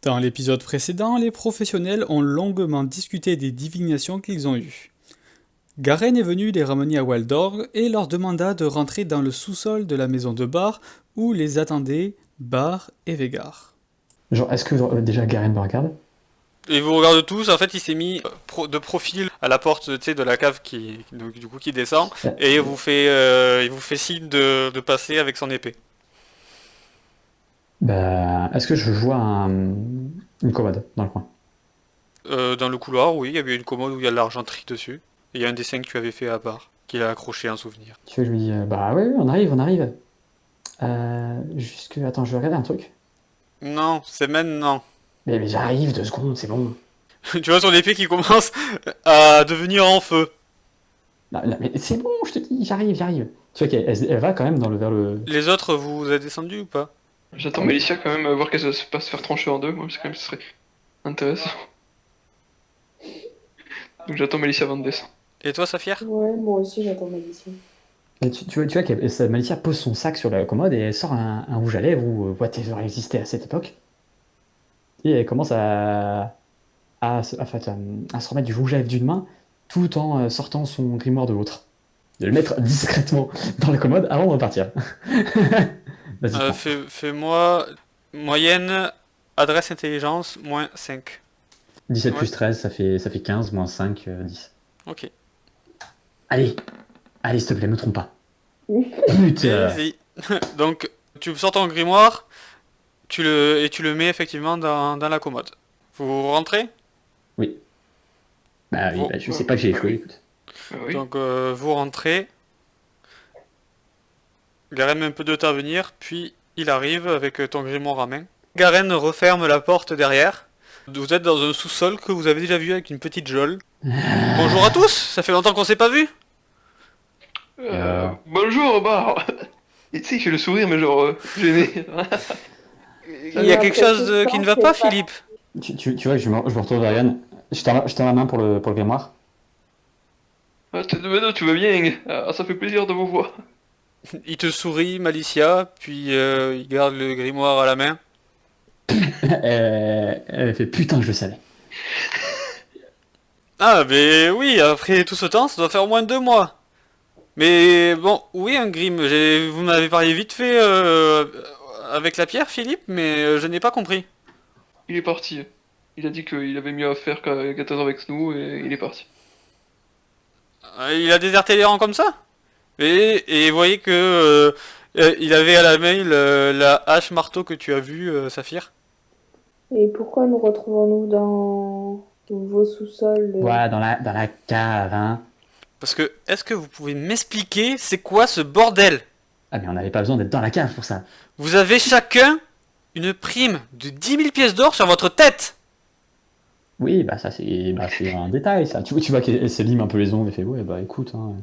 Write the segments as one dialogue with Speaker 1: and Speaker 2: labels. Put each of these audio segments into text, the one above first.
Speaker 1: Dans l'épisode précédent, les professionnels ont longuement discuté des divinations qu'ils ont eues. Garen est venu les ramener à Waldorf et leur demanda de rentrer dans le sous-sol de la maison de Bar où les attendaient Bar et Vegar.
Speaker 2: Genre, est-ce que déjà Garen me regarde?
Speaker 3: Et vous regarde tous, en fait il s'est mis de profil à la porte de la cave donc, du coup, qui descend et il vous fait signe de passer avec son épée.
Speaker 2: Bah, est-ce que je vois une commode dans le coin?
Speaker 3: Dans le couloir, oui, il y avait une commode où il y a de l'argenterie dessus. Et il y a un dessin que tu avais fait à part, qu'il a accroché un souvenir.
Speaker 2: Tu veux que je lui dis, bah ouais, on arrive, on arrive. Juste que, attends, je vais regarder un truc.
Speaker 3: Non, c'est maintenant.
Speaker 2: Mais j'arrive, 2 secondes, c'est bon.
Speaker 3: Tu vois son épée qui commence à devenir en feu.
Speaker 2: Non, non, mais c'est bon, je te dis, j'arrive. Tu vois qu'elle va quand même vers le...
Speaker 3: Les autres, vous avez descendu ou pas?
Speaker 4: J'attends Mélicia quand même, voir qu'elle se passe faire trancher en deux, moi, c'est quand même, ce serait intéressant. Donc j'attends Mélicia avant de descendre.
Speaker 3: Et toi, Saphir?
Speaker 5: Ouais, moi aussi j'attends Malicia.
Speaker 2: Et tu vois Malicia pose son sac sur la commode et elle sort un rouge à lèvres ou whatever existait à cette époque. Et elle commence en fait, à se remettre du rouge à lèvres d'une main tout en sortant son grimoire de l'autre. De le mettre discrètement dans la commode avant de repartir. Vas-y, prends.
Speaker 3: Fais-moi moyenne adresse intelligence moins 5.
Speaker 2: 17
Speaker 3: Ouais.
Speaker 2: plus 13, ça fait 15, moins 5, 10.
Speaker 3: Ok.
Speaker 2: Allez, s'il te plaît, me trompe pas. Putain.
Speaker 3: Easy. Donc, tu sors ton grimoire, tu le mets effectivement dans la commode. Vous rentrez?
Speaker 2: Oui. Bah oui,
Speaker 3: Bon.
Speaker 2: bah, je sais pas que j'ai échoué, écoute.
Speaker 4: Oui.
Speaker 3: Donc, vous rentrez. Garen met un peu de temps à venir, puis il arrive avec ton grimoire à main. Garen referme la porte derrière. Vous êtes dans un sous-sol que vous avez déjà vu avec une petite geôle. Bonjour à tous, ça fait longtemps qu'on s'est pas vu.
Speaker 4: Bonjour, bah. Et tu sais, il fait le sourire, mais genre, gêné.
Speaker 3: Il y a quelque chose qui ne va pas, Philippe.
Speaker 2: Tu vois, je me retourne vers Yann. Je tends la main pour le grimoire.
Speaker 4: Ah, tu vas bien? Ah, ça fait plaisir de vous voir.
Speaker 3: Il te sourit, Malicia, puis il garde le grimoire à la main.
Speaker 2: Elle fait putain, je le savais.
Speaker 3: Ah, mais oui, après tout ce temps, ça doit faire au moins 2 mois. Mais bon, oui, un Grim, vous m'avez parlé vite fait avec la pierre, Philippe, mais je n'ai pas compris.
Speaker 4: Il est parti. Il a dit qu'il avait mieux à faire qu'être avec nous, et il est parti.
Speaker 3: Il a déserté les rangs comme ça? Et vous voyez que il avait à la main la hache marteau que tu as vu, Saphir.
Speaker 5: Et pourquoi nous retrouvons-nous dans vos sous-sols
Speaker 2: Ouais, dans la cave, hein.
Speaker 3: Parce que, est-ce que vous pouvez m'expliquer c'est quoi ce bordel?
Speaker 2: Ah, mais on n'avait pas besoin d'être dans la cave pour ça.
Speaker 3: Vous avez chacun une prime de 10 000 pièces d'or sur votre tête.
Speaker 2: Oui, bah ça c'est un détail, ça. Tu vois qu'elle se lime un peu les ongles et fait ouais, bah écoute, hein.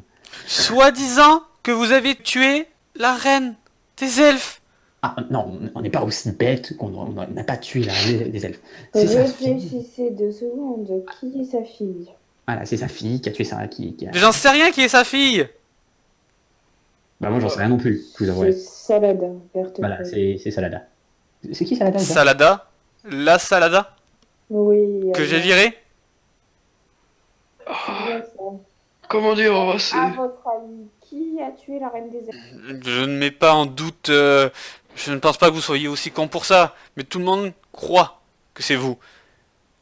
Speaker 3: Soi-disant que vous avez tué la reine des elfes.
Speaker 2: Ah non, on n'est pas aussi bête qu'on n'a pas tué la reine des elfes. C'est sa fille.
Speaker 5: Réfléchissez 2 secondes. Qui est sa fille?
Speaker 2: Voilà, c'est sa fille qui a tué ça, qui a...
Speaker 3: J'en sais rien qui est sa fille.
Speaker 2: Bah moi j'en sais rien non plus, je vous
Speaker 5: C'est
Speaker 2: avouerai.
Speaker 5: Salade, verte.
Speaker 2: Voilà, c'est Salada. C'est qui Salada déjà?
Speaker 3: Salada. La Salada.
Speaker 5: Oui.
Speaker 3: Que j'ai virée.
Speaker 4: Ah, comment dire, c'est...
Speaker 5: À votre avis, qui a tué la reine des elfes?
Speaker 3: Je ne mets pas en doute. Je ne pense pas que vous soyez aussi con pour ça. Mais tout le monde croit que c'est vous.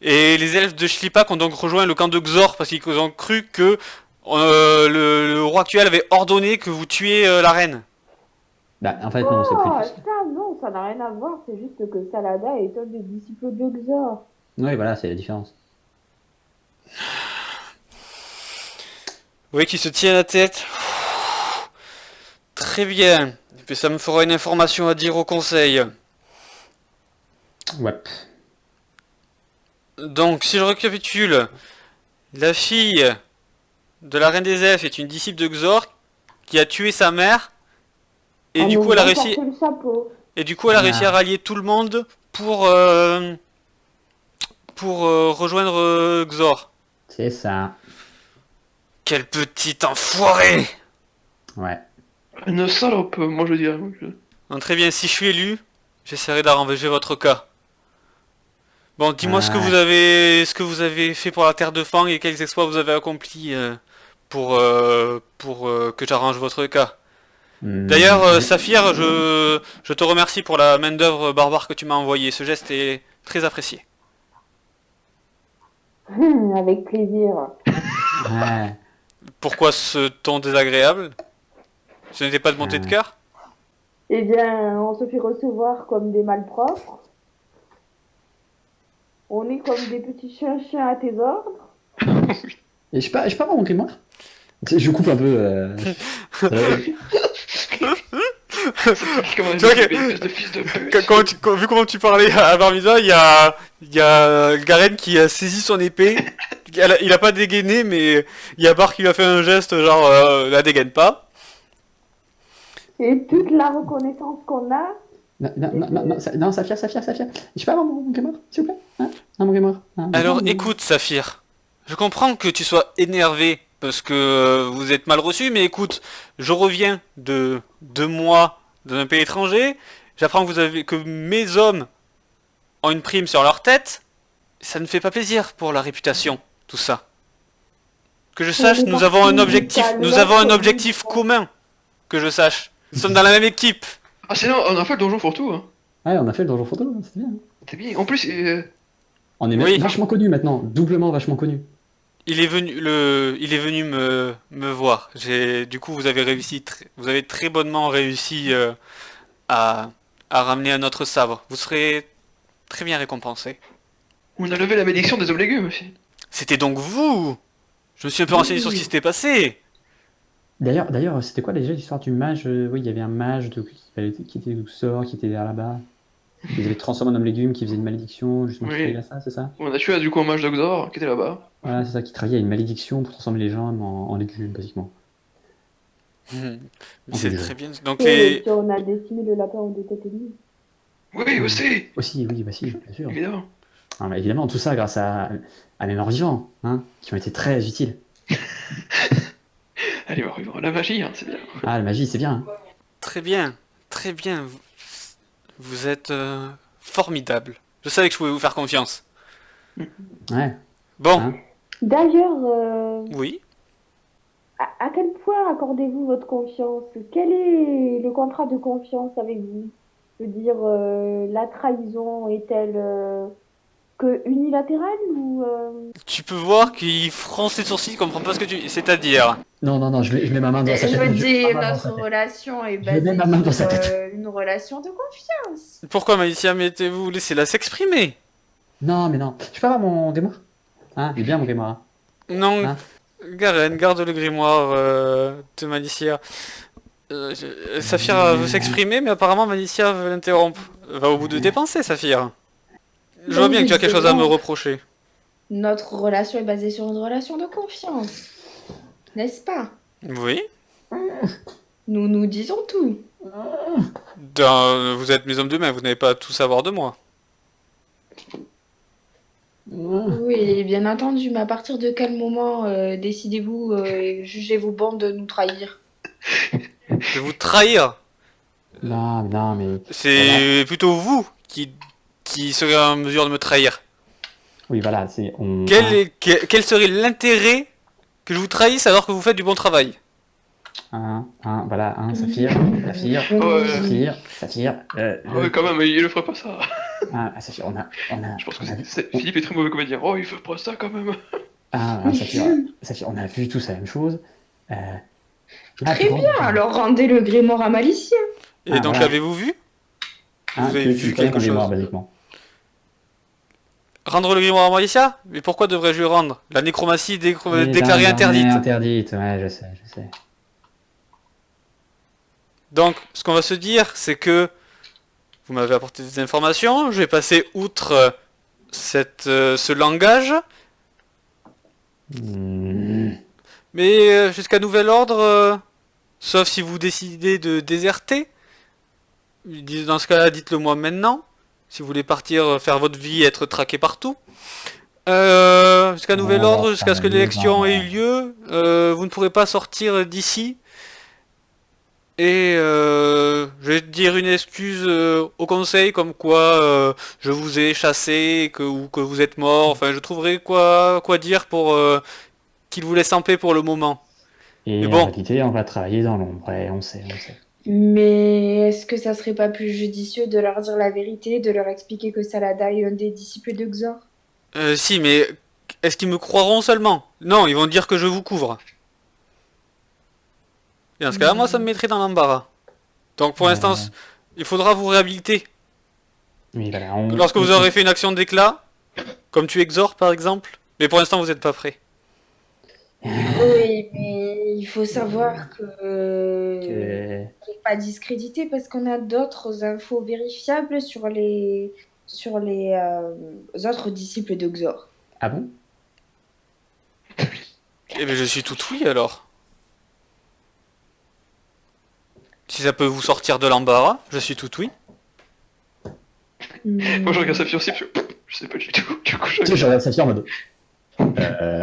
Speaker 3: Et les elfes de Schlipak ont donc rejoint le camp de Xor parce qu'ils ont cru que le roi actuel avait ordonné que vous tuiez la reine.
Speaker 2: Bah en fait non, c'est
Speaker 5: Oh,
Speaker 2: plus...
Speaker 5: ça non, ça n'a rien à voir. C'est juste que Salada est un des disciples de Xor.
Speaker 2: Oui, voilà, c'est la différence.
Speaker 3: Oui, qui se tient la tête. Très bien. Et puis ça me fera une information à dire au conseil.
Speaker 2: Ouais.
Speaker 3: Donc, si je récapitule, la fille de la reine des elfes est une disciple de Xor qui a tué sa mère. Et
Speaker 5: Ah,
Speaker 3: du
Speaker 5: nous
Speaker 3: coup, elle a
Speaker 5: avons
Speaker 3: réussi.
Speaker 5: porté le chapeau.
Speaker 3: Et du coup, elle a réussi à rallier tout le monde pour rejoindre Xor.
Speaker 2: C'est ça.
Speaker 3: Quel petit enfoiré!
Speaker 2: Ouais.
Speaker 4: Une salope, moi je dirais.
Speaker 3: Non, très bien, si je suis élu, j'essaierai d'arranger votre cas. Bon, dis-moi ce que vous avez fait pour la Terre de Fang et quels exploits vous avez accomplis pour que j'arrange votre cas. D'ailleurs, Saphir, je te remercie pour la main-d'œuvre barbare que tu m'as envoyée. Ce geste est très apprécié.
Speaker 5: Avec plaisir.
Speaker 2: Ouais.
Speaker 3: Pourquoi ce ton désagréable? Ce n'était pas de montée de cœur?
Speaker 5: Eh bien, on se fait recevoir comme des malpropres. On est comme des petits chiens à tes ordres.
Speaker 2: Et je peux avoir mon grimoire? Je coupe un peu. Ça va-
Speaker 4: Comment
Speaker 3: Tu vois que-
Speaker 4: espèce de fils de pute.
Speaker 3: Vu comment tu parlais à Barmisa, il y a Garen qui a saisi son épée. Il a pas dégainé, mais il y a Bar qui lui a fait un geste genre la dégaine pas.
Speaker 5: Et toute la reconnaissance qu'on a,
Speaker 2: Non, Saphir. Je peux avoir mon grimoire, s'il vous plaît? Hein? Mon grimoire.
Speaker 3: Alors écoute, Saphir, je comprends que tu sois énervé parce que vous êtes mal reçu, mais écoute, je reviens de 2 mois dans un pays étranger, j'apprends que mes hommes ont une prime sur leur tête, ça ne fait pas plaisir pour la réputation, tout ça. Que je sache, nous avons un objectif commun, que je sache. Nous sommes dans la même équipe.
Speaker 4: Ah, c'est non, on a fait le donjon pour tout. Hein.
Speaker 2: Ouais, on a fait le donjon photo, c'était bien.
Speaker 4: C'est bien. En plus,
Speaker 2: On est même
Speaker 3: Oui.
Speaker 2: vachement connus maintenant, doublement vachement connus.
Speaker 3: Il est venu me voir. Du coup, vous avez très bonnement réussi à ramener un autre sabre. Vous serez très bien récompensé.
Speaker 4: on a levé la malédiction des hommes légumes aussi.
Speaker 3: C'était donc vous! Je me suis un peu renseigné sur ce qui s'était passé.
Speaker 2: D'ailleurs, c'était quoi déjà l'histoire du mage? Oui, il y avait un mage qui était au sort, qui était là-bas. Ils avaient transformé en homme légume, qui faisait une malédiction, justement, qui
Speaker 4: Oui.
Speaker 2: faisait ça, c'est ça?
Speaker 4: On a tué du coup un mage d'Oxor qui était là-bas.
Speaker 2: Voilà, c'est ça, qui travaillait à une malédiction pour transformer les gens en légumes, basiquement.
Speaker 3: Mais
Speaker 2: On
Speaker 3: c'est
Speaker 2: peut
Speaker 3: très bien. Donc
Speaker 5: et on a décimé le lapin en deux têtes et demie.
Speaker 4: Oui, aussi,
Speaker 2: Aussi, oui, bah si, bien sûr.
Speaker 4: évidemment.
Speaker 2: Ah, mais évidemment, tout ça grâce à mes morts vivants, hein, qui ont été très utiles.
Speaker 4: Allez, on va la magie, hein, c'est bien.
Speaker 2: Ah, la magie, c'est bien. Hein.
Speaker 3: très bien, très bien. Vous êtes formidable. Je savais que je pouvais vous faire confiance.
Speaker 2: Ouais.
Speaker 3: Bon,
Speaker 2: Hein.
Speaker 5: D'ailleurs,
Speaker 3: oui.
Speaker 5: à quel point accordez-vous votre confiance? Quel est le contrat de confiance avec vous? Je veux dire, la trahison est-elle que unilatérale ou
Speaker 3: Tu peux voir qu'il fronce les sourcils, il comprend pas ce que tu... C'est-à-dire...
Speaker 2: Non, je mets ma main dans sa
Speaker 6: Je
Speaker 2: tête.
Speaker 6: veux
Speaker 2: mets
Speaker 6: dire,
Speaker 2: ma main dans
Speaker 6: notre
Speaker 2: sa tête.
Speaker 6: relation est
Speaker 2: Je mets
Speaker 6: basée
Speaker 2: ma main dans sa
Speaker 6: sur
Speaker 2: tête.
Speaker 6: une relation de confiance.
Speaker 3: Pourquoi, Malicia, mettez-vous... Laissez-la s'exprimer.
Speaker 2: Non, mais non. Je peux avoir mon grimoire? Hein, il est bien mon grimoire. Hein.
Speaker 3: Non,
Speaker 2: Hein
Speaker 3: Garen, garde le grimoire de Malicia. Saphir veut s'exprimer, mais apparemment Malicia veut l'interrompre. Va au bout de tes pensées, Saphir. Je vois bien que tu as quelque chose à me reprocher.
Speaker 6: Notre relation est basée sur une relation de confiance. N'est-ce pas?
Speaker 3: Oui.
Speaker 6: Nous nous disons tout.
Speaker 3: Vous êtes mes hommes de main, vous n'avez pas à tout savoir de moi.
Speaker 6: Oui, bien entendu, mais à partir de quel moment décidez-vous et jugez-vous bon de nous trahir?
Speaker 3: De vous trahir.
Speaker 2: Non, mais.
Speaker 3: C'est plutôt vous qui serez en mesure de me trahir.
Speaker 2: Oui, voilà, c'est.
Speaker 3: Quel serait l'intérêt que je vous trahisse alors que vous faites du bon travail?
Speaker 2: Voilà, Saphir. Saphir.
Speaker 4: Ah ouais, quand même, il le ferait pas ça.
Speaker 2: Saphir,
Speaker 4: Je pense que
Speaker 2: on a vu-
Speaker 4: Philippe est très mauvais comédien. Oh, il fait pas ça quand même.
Speaker 2: Saphir, on a vu tous la même chose.
Speaker 6: Très bien, alors rendez le grimoire à Malicia.
Speaker 3: Et donc
Speaker 2: voilà.
Speaker 3: l'avez-vous vu? Vous avez vu quelque chose?
Speaker 2: Basiquement.
Speaker 3: Rendre le grimoire à Malicia? Mais pourquoi devrais-je le rendre? La nécromancie déclarée interdite.
Speaker 2: Interdite, ouais, je sais.
Speaker 3: Donc, ce qu'on va se dire, c'est que vous m'avez apporté des informations, je vais passer outre ce langage, mais jusqu'à nouvel ordre, sauf si vous décidez de déserter, dans ce cas-là, dites-le moi maintenant, si vous voulez partir faire votre vie et être traqué partout. Jusqu'à nouvel ordre, jusqu'à ce que l'élection ait eu lieu, vous ne pourrez pas sortir d'ici Et je vais te dire une excuse au conseil comme quoi je vous ai chassé ou que vous êtes mort. Enfin, je trouverai quoi dire pour qu'il vous laisse en paix pour le moment. Mais
Speaker 2: Et en
Speaker 3: bon,
Speaker 2: réalité, on va travailler dans l'ombre, ouais, on sait, on sait.
Speaker 6: Mais est-ce que ça serait pas plus judicieux de leur dire la vérité, de leur expliquer que Salada est un des disciples de Xor?
Speaker 3: si, mais est-ce qu'ils me croiront seulement? Non, ils vont dire que je vous couvre. Et dans ce cas-là, moi, ça me mettrait dans l'embarras. Donc pour l'instant,
Speaker 2: Euh,
Speaker 3: il faudra vous réhabiliter.
Speaker 2: mais voilà,
Speaker 3: Lorsque vous aurez fait une action d'éclat, comme tu Exor par exemple. Mais pour l'instant, vous n'êtes pas prêt.
Speaker 6: Oui, mais il faut savoir que
Speaker 2: que-
Speaker 6: on n'est pas discrédité parce qu'on a d'autres infos vérifiables sur les autres disciples de Xor.
Speaker 2: Ah bon?
Speaker 3: Eh bien, je suis tout oui alors. Si ça peut vous sortir de l'embarras, je suis tout oui.
Speaker 4: Moi je regarde Saphir aussi, je sais pas du tout. Du coup,
Speaker 2: Tu sais, je regarde Saphir en mode.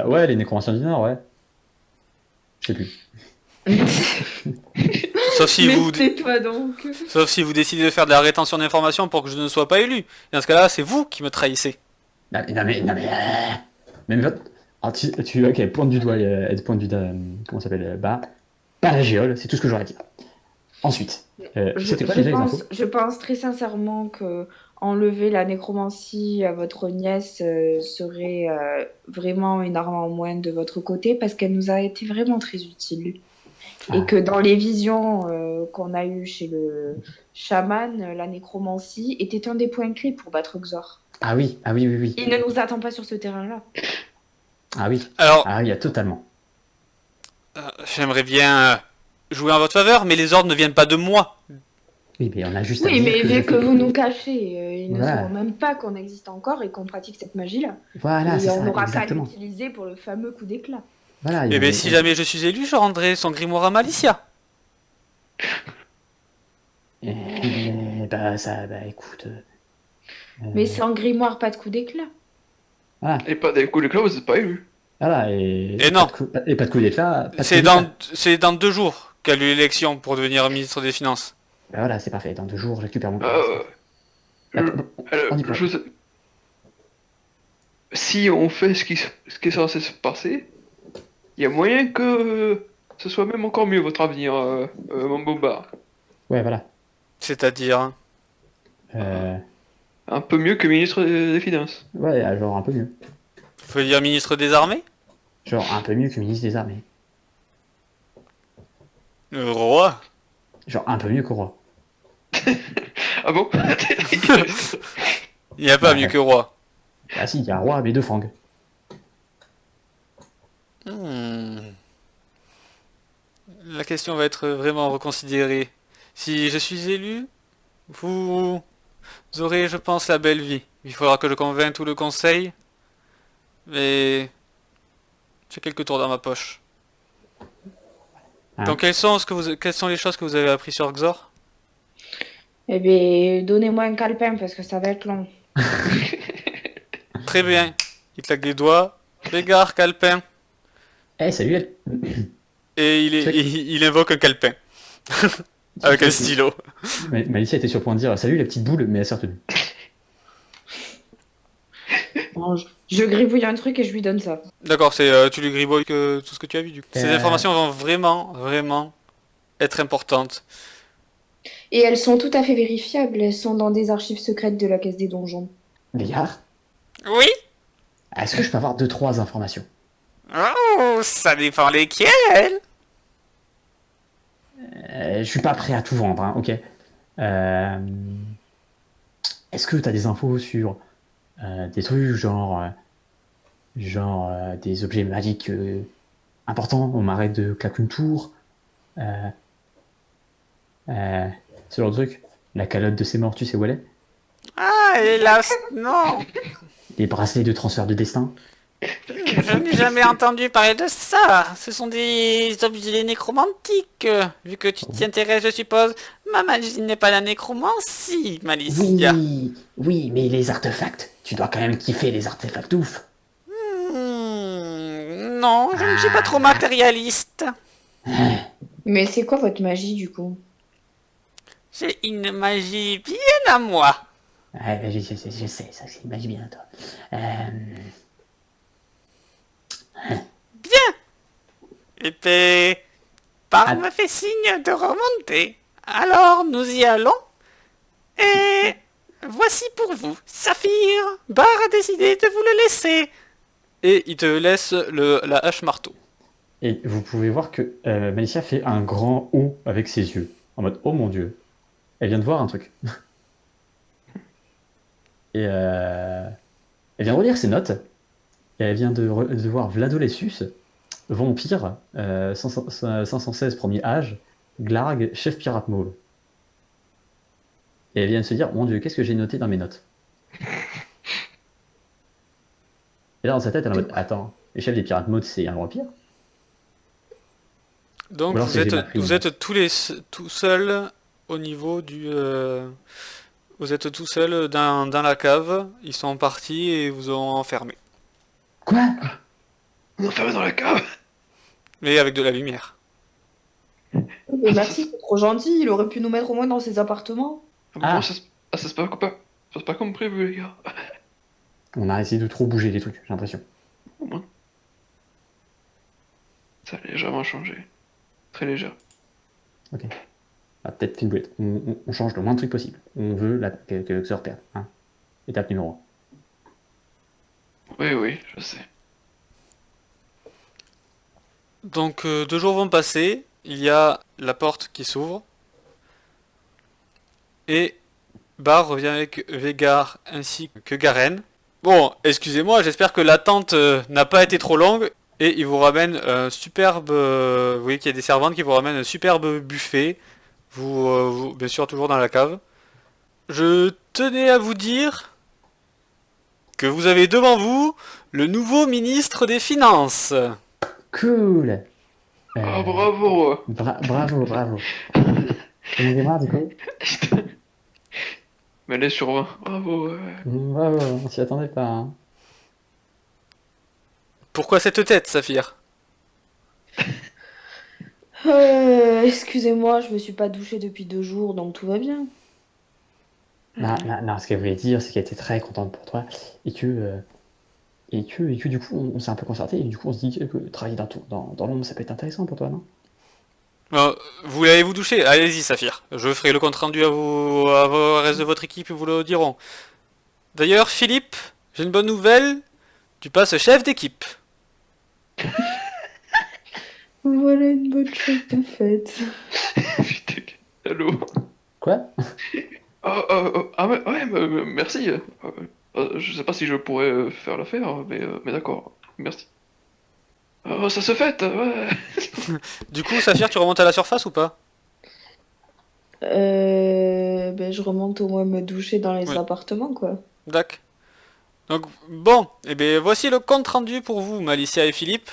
Speaker 2: Ouais, les nécromanciens du Nord, ouais. Je sais plus.
Speaker 3: Sauf si
Speaker 6: Mais
Speaker 3: vous,
Speaker 6: tais-toi donc.
Speaker 3: sauf si vous décidez de faire de la rétention d'informations pour que je ne sois pas élu. Et dans ce cas-là, c'est vous qui me trahissez.
Speaker 2: Mais alors, ok, pointe du doigt, elle pointe du doigt, comment ça s'appelle, pas la géole, c'est tout ce que j'aurais à dire. Ensuite, c'était quoi déjà les infos?
Speaker 6: Je pense très sincèrement que enlever la nécromancie à votre nièce serait vraiment une arme en moins de votre côté parce qu'elle nous a été vraiment très utile.
Speaker 2: Ah.
Speaker 6: Et que dans les visions qu'on a eues chez le chaman, la nécromancie était un des points clés pour battre Xor.
Speaker 2: Ah oui, oui.
Speaker 6: Il ne nous attend pas sur ce terrain-là.
Speaker 2: Ah oui,
Speaker 3: Alors,
Speaker 2: il y a totalement.
Speaker 3: j'aimerais bien jouer en votre faveur, mais les ordres ne viennent pas de moi.
Speaker 2: Oui, mais on a juste à
Speaker 6: Oui,
Speaker 2: dire
Speaker 6: mais
Speaker 2: que
Speaker 6: vu
Speaker 2: j'ai
Speaker 6: que
Speaker 2: fait-
Speaker 6: vous nous cachez, ils ne
Speaker 2: Voilà.
Speaker 6: sauront même pas qu'on existe encore et qu'on pratique cette magie-là.
Speaker 2: Voilà,
Speaker 6: Et
Speaker 2: c'est
Speaker 6: on
Speaker 2: ça,
Speaker 6: n'aura qu'à
Speaker 2: exactement.
Speaker 6: l'utiliser pour le fameux coup d'éclat.
Speaker 2: Voilà,
Speaker 3: Eh bien, si jamais je suis élu, je rendrai son grimoire à Malicia.
Speaker 2: Écoute.
Speaker 6: Mais sans grimoire, pas de coup d'éclat.
Speaker 2: Voilà,
Speaker 4: Et pas des coups de claw, vous êtes pas élu.
Speaker 2: voilà,
Speaker 3: Et non.
Speaker 2: pas de coup d'éclat, pas de
Speaker 3: C'est
Speaker 2: coup d'éclat.
Speaker 3: c'est dans 2 jours qu'a lieu l'élection pour devenir ministre des Finances.
Speaker 2: Bah voilà, c'est parfait, dans 2 jours, je récupère mon poste.
Speaker 4: Euh,
Speaker 2: Attends, on y pense.
Speaker 4: Si on fait ce qui est censé se passer, il y a moyen que ce soit même encore mieux votre avenir, mon bombard.
Speaker 2: Ouais, voilà.
Speaker 3: C'est-à-dire, hein.
Speaker 4: Un peu mieux que ministre des Finances.
Speaker 2: Ouais, genre un peu mieux.
Speaker 3: Faut dire ministre des Armées?
Speaker 2: Genre un peu mieux que ministre des Armées.
Speaker 3: Le roi?
Speaker 2: Genre un peu mieux qu'au roi.
Speaker 4: Ah bon?
Speaker 3: Il n'y a pas
Speaker 2: Ouais.
Speaker 3: mieux que roi.
Speaker 2: Ah si, il y a un roi, mais 2 fangs.
Speaker 3: La question va être vraiment reconsidérée. Si je suis élu, vous aurez, je pense, la belle vie. Il faudra que je convainque tout le conseil. Mais j'ai quelques tours dans ma poche.
Speaker 2: Hein.
Speaker 3: Donc quelles sont les choses que vous avez appris sur Xor?
Speaker 6: Eh bien, donnez-moi un calepin parce que ça va être long.
Speaker 3: Très bien. Il claque des doigts. Régard, calepin.
Speaker 2: Eh, salut elle.
Speaker 3: Et il invoque un calepin. Avec un stylo.
Speaker 2: Malicia était sur le point de dire salut la petite boule, mais elle s'est retenue.
Speaker 6: Bon, je gribouille un truc et je lui donne ça.
Speaker 3: D'accord, tu lui gribouilles que tout ce que tu as vu du coup. Ces informations vont vraiment être importantes.
Speaker 6: Et elles sont tout à fait vérifiables. Elles sont dans des archives secrètes de la Caisse des Donjons.
Speaker 2: Vieillard,
Speaker 3: Oui?
Speaker 2: est-ce que je peux avoir 2-3 informations?
Speaker 3: Oh, ça dépend lesquelles.
Speaker 2: Je suis pas prêt à tout vendre, hein, ok. Est-ce que tu as des infos sur des trucs genre des objets magiques importants au marais de Clacuntour, ce genre de truc? La calotte de ses morts, tu sais où elle est?
Speaker 3: Ah, hélas, non.
Speaker 2: Les bracelets de transfert de destin?
Speaker 3: Je n'ai jamais entendu parler de ça. Ce sont des objets nécromantiques. Vu que tu t'y intéresses, je suppose. Ma magie n'est pas la nécromancie, Malicia.
Speaker 2: Oui, mais les artefacts, tu dois quand même kiffer les artefacts ouf.
Speaker 3: Non, je ne suis pas trop matérialiste.
Speaker 6: Mais c'est quoi votre magie du coup?
Speaker 3: J'ai une magie bien à moi.
Speaker 2: Ouais, bah, je sais, ça s'imagine bien, toi. Euh,
Speaker 3: Et puis, Bar
Speaker 2: ah,
Speaker 3: me fait signe de remonter. Alors, nous y allons. Et voici pour vous, Saphir. Bar a décidé de vous le laisser. Et il te laisse la hache marteau.
Speaker 2: et vous pouvez voir que Malicia fait un grand O avec ses yeux. En mode, oh mon Dieu. Elle vient de voir un truc. Et elle vient de relire ses notes. Et elle vient de voir Vladolessus, vampire, 516 premier âge, Glarg, chef pirate mauve. Et elle vient de se dire, mon Dieu, qu'est-ce que j'ai noté dans mes notes? Et là, dans sa tête, elle est en mode, attends, le chef des pirates mauves, c'est un vampire?
Speaker 3: Donc
Speaker 2: Ou alors
Speaker 3: vous
Speaker 2: c'est que j'ai
Speaker 3: êtes,
Speaker 2: mal pris mes
Speaker 3: vous
Speaker 2: notes.
Speaker 3: êtes tout seuls au niveau du... vous êtes tout seuls dans la cave. Ils sont partis et vous ont enfermé.
Speaker 2: Quoi?
Speaker 4: On est enfermé dans la cave.
Speaker 3: Mais avec de la lumière.
Speaker 6: Mais merci, c'est trop gentil. Il aurait pu nous mettre au moins dans ses appartements.
Speaker 4: Ah,
Speaker 2: Ah.
Speaker 4: ça se passe pas, ça se passe pas comme prévu, les gars.
Speaker 2: On a essayé de trop bouger les trucs, j'ai l'impression.
Speaker 4: Au moins. Ça a légèrement changé. Très léger.
Speaker 2: Ok. Ah, peut-être une boulette. On change le moins de trucs possible. On veut que Xor perde. Hein. Étape numéro
Speaker 4: Oui, oui, je sais.
Speaker 3: Donc 2 jours vont passer. Il y a la porte qui s'ouvre. Et Bar revient avec Végar ainsi que Garen. Bon, excusez-moi, j'espère que l'attente n'a pas été trop longue. Et il vous ramène un superbe... vous voyez qu'il y a des servantes qui vous ramènent un superbe buffet. Vous, bien sûr, toujours dans la cave. Je tenais à vous dire que vous avez devant vous le nouveau ministre des Finances.
Speaker 2: Cool.
Speaker 4: Ah, bravo.
Speaker 2: Bravo, bravo. Comment démarre du coup?
Speaker 4: Mais elle est sur 20. Bravo.
Speaker 2: Bravo, on s'y attendait pas. Hein.
Speaker 3: Pourquoi cette tête, Saphir?
Speaker 6: Excusez-moi, je me suis pas douchée depuis 2 jours, donc tout va bien.
Speaker 2: Non, ce qu'elle voulait dire, c'est qu'elle était très contente pour toi et que du coup, on s'est un peu concerté et du coup, on se dit que travailler dans l'ombre, ça peut être intéressant pour toi, non?
Speaker 3: Vous l'avez-vous douché? Allez-y, Saphir. Je ferai le compte rendu au reste de votre équipe, ils vous le diront. D'ailleurs, Philippe, j'ai une bonne nouvelle. Tu passes chef d'équipe.
Speaker 6: Voilà une bonne chose de faite.
Speaker 4: Putain, allô.
Speaker 2: Quoi?
Speaker 4: Ouais, merci. Je sais pas si je pourrais faire l'affaire, mais d'accord. Merci. Oh, ça se fait, ouais.
Speaker 3: Du coup, Saphir, tu remontes à la surface ou pas?
Speaker 6: Ben, je remonte au moins me doucher dans les
Speaker 3: Oui.
Speaker 6: appartements, quoi.
Speaker 3: D'accord. Donc, bon, et bien voici le compte rendu pour vous, Malicia et Philippe.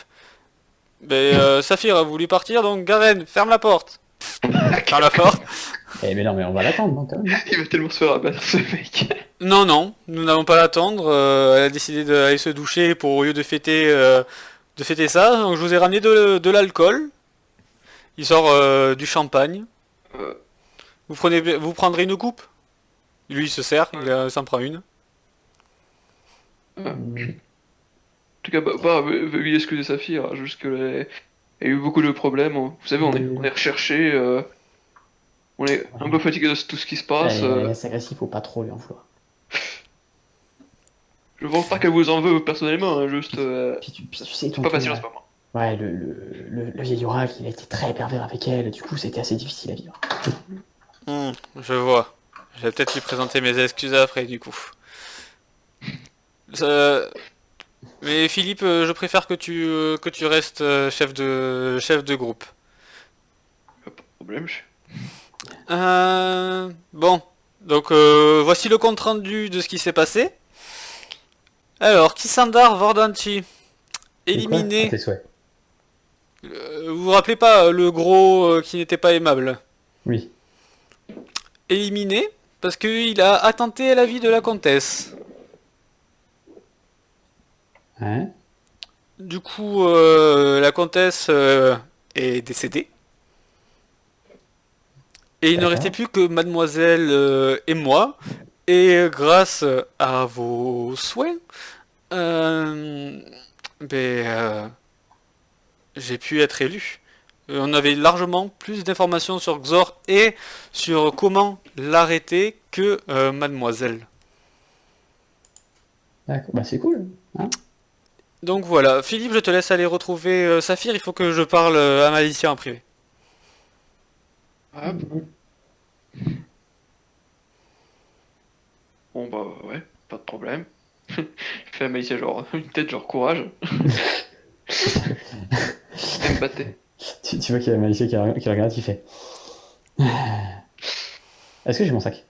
Speaker 3: Saphir a voulu partir, donc Garen, ferme la porte. Ferme la porte.
Speaker 2: Eh mais non, mais on va l'attendre, donc. Hein.
Speaker 4: Il va tellement se faire abattre, ce mec.
Speaker 3: Non, non, nous n'allons pas l'attendre. Elle a décidé d'aller se doucher pour, au lieu de fêter ça. Donc je vous ai ramené de l'alcool. Il sort du champagne.
Speaker 4: Euh,
Speaker 3: Vous prendrez une coupe? Lui, il se sert, il s'en prend une.
Speaker 4: En tout cas, veuillez excuser sa fille, hein, juste que il y a eu beaucoup de problèmes. Hein. Vous savez, on est recherché, on est un peu fatigué de tout ce qui se passe.
Speaker 2: Elle est assez agressive, faut pas trop lui en vouloir.
Speaker 4: Je pense pas qu'elle vous en veut personnellement, hein, juste.
Speaker 2: Puis tu sais,
Speaker 4: C'est pas facile en ce moment.
Speaker 2: Ouais, le vieil oracle, il a été très pervers avec elle, du coup, c'était assez difficile à vivre.
Speaker 3: Je vois. Je vais peut-être lui présenter mes excuses après, du coup. Mais Philippe, je préfère que tu restes chef de groupe.
Speaker 4: Pas de problème.
Speaker 3: Bon, donc voici le compte rendu de ce qui s'est passé. Alors, Kisandar Vordanchi, éliminé.
Speaker 2: Tes souhaits.
Speaker 3: Vous vous rappelez pas le gros qui n'était pas aimable?
Speaker 2: Oui.
Speaker 3: Éliminé parce qu'il a attenté à la vie de la comtesse.
Speaker 2: Hein?
Speaker 3: Du coup, la comtesse est décédée. Et il ne
Speaker 2: D'accord.
Speaker 3: restait plus que mademoiselle et moi. Et grâce à vos soins, euh, ben, j'ai pu être élu. On avait largement plus d'informations sur Xor et sur comment l'arrêter que mademoiselle.
Speaker 2: D'accord. Bah, c'est cool. Hein.
Speaker 3: Donc voilà, Philippe, je te laisse aller retrouver Saphir, il faut que je parle à Malicia en privé.
Speaker 4: Ah, bon bah ouais, pas de problème. Il fait à Malicia genre une tête genre courage. Elle me battait.
Speaker 2: Tu vois qu'il y a Malicia qui la regarde, qui fait. Est-ce que j'ai mon sac?